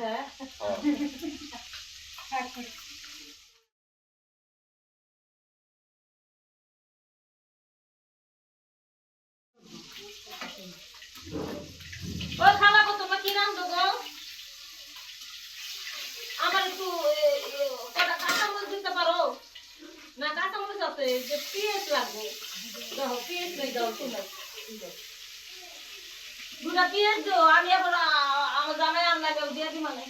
ও খালা কত তোমরা কি রান্ধো গো? আমার একটু কাঁচামরিচ দিতে পারো না? কাঁচামরিচ আছে যে পেঁয়াজ লাগবে, দেখো পেঁয়াজ নেই, দাও শুনে দুটা পেঁয়াজ দাও। আমি এখন আমার জামাই আনলাই দিয়ে দি মানে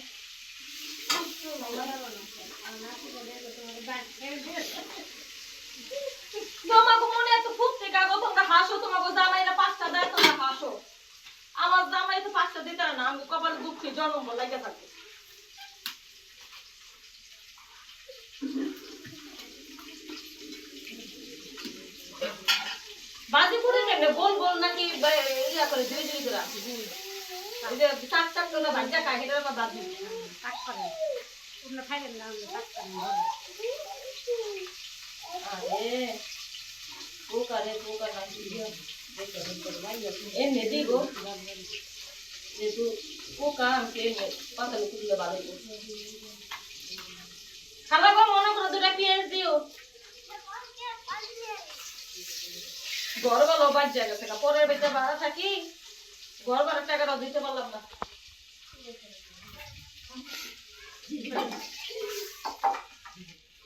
তোমাকে মনে এত ফুটতে কাগো, তোমরা হাসো, তোমাকে জামাইরা 5টা দেয় তোমরা হাসো। আমার জামাই তো 5টা দিতে না, আমি কপালে দুঃখী জন্ম লাগে থাকি। বাজি করে কেমনে গোল গোল নাকি ইয়া করে ধীরে ধীরে করে আসি এই যে চাক চাক করে ভাজা খাই এটা না বাজি কাট করে তোমরা খাইবেন না কাট করে আরে পোকা নাকি দিও এমনি দিব যেহেতু পোকা আমাকে পাতালে তুললে ভালো খাবার মনে করো দুটা পেঁয়াজ দিও। ঘর ভালো বাদ জায়গা থেকে পরের বেটা ভাড়া থাকি, ঘর ভাড়ার টাকাটা দিতে পারলাম না।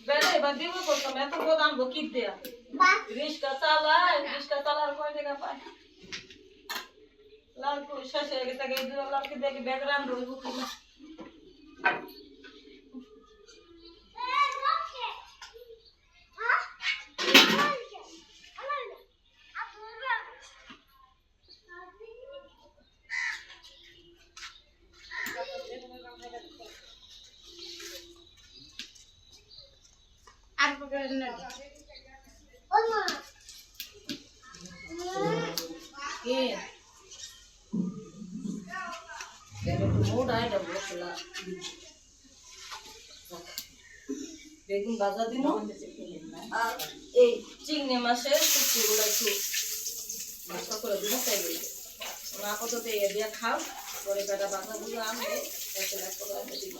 বেড়ে এবার দিব করতাম, এত গোদাম বকির দেয়া রিক্সা চালার কয় টাকা পায়? লাল শেষ হয়ে গেছে, এই 2 লাখকে দেখি ব্যাকগ্রাউন্ড হইব কিনা। বেগুন ভাজা দিন আর এই চিংড়ি মাছের কুচুগুলো একটু ভাজা করে দিন, তাই বলি আপাতত এ দিয়ে খাও, পরে বেটা বাজাগুলো আনবে দিব।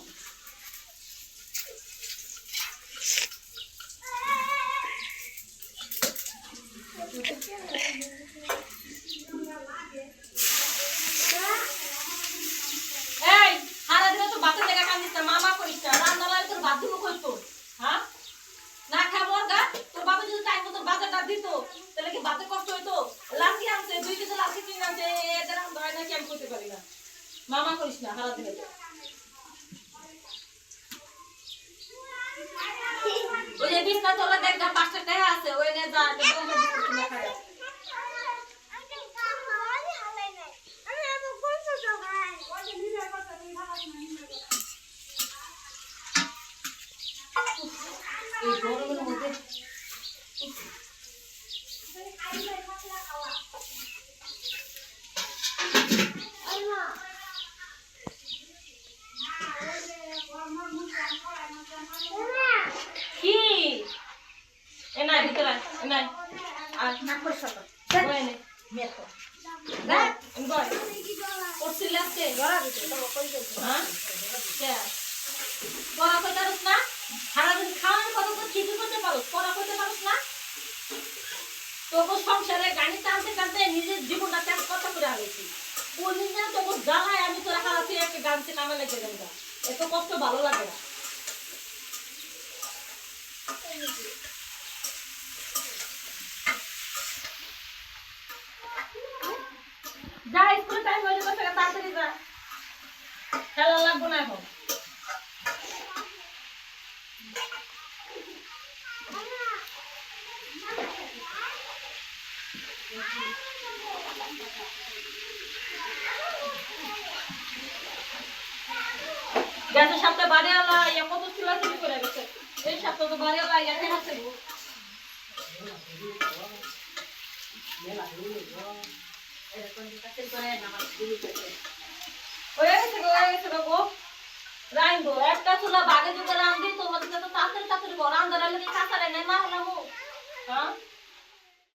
এই হারা দিনে তো বাতের জায়গা কান্দিস না, মামা করিস না, রান্নালায় তোর বাদ দিব কই তোর? হ্যাঁ না খাবো গা, তোর বাবা যদি টাইম মতো বাজারটা দিত তাহলে কি বাতে কষ্ট হইতো? লাঠি আনছে 2 কেজি লাঠি কিনে আনছে, এদের ধরে নাকি আমি করতে পারি না। মামা করিস না হারা দিনে। ওই যে বিছনা তোলা দেখ 5টা টাকা আছে, ওই নে যা না খায়। এই গরমের মধ্যে কি এনাই ভিতরে এনাই আর না করে সাথে বয়নে মেতো দেখ বয় করছিস লাগছে গড়া দিতে তো কই গেছে। হ্যাঁ কে পড়া কইতে পারছ না? সারা দিন খাওয়ার কথা তো ঠিকই করতে পারছ, পড়া কইতে পারছ না? তোকে সংসারে গাড়ি টানতে টানতে নিজের জীবনটা ত্যাগ কথা করে আলেছি। কোনদিন যেন তোকে জ্বালায় আমি তোরা হারাতে একটা গানতে নামে লেগে যাবো, এত কষ্ট ভালো লাগে না। যা স্কুলে টাইম হয়ে যাবে, তাড়াতাড়ি যা, খেলা লাগবো না এখন। গ্যাসের সাথে বাড়িওয়ালা ইয়া কত চুলাচুলি করে গেছে, এই সপ্তাহ তো বাড়িওয়ালা ইয়াকে আছে গো। রাইন্দো একটা চুলা বাগে যুগে রান্ধি, তোমাদের তো তাড়াতাড়ি তাড়াতাড়ি রান্ধার লাগে কাঁচারে নেই মা হলাম। হ্যাঁ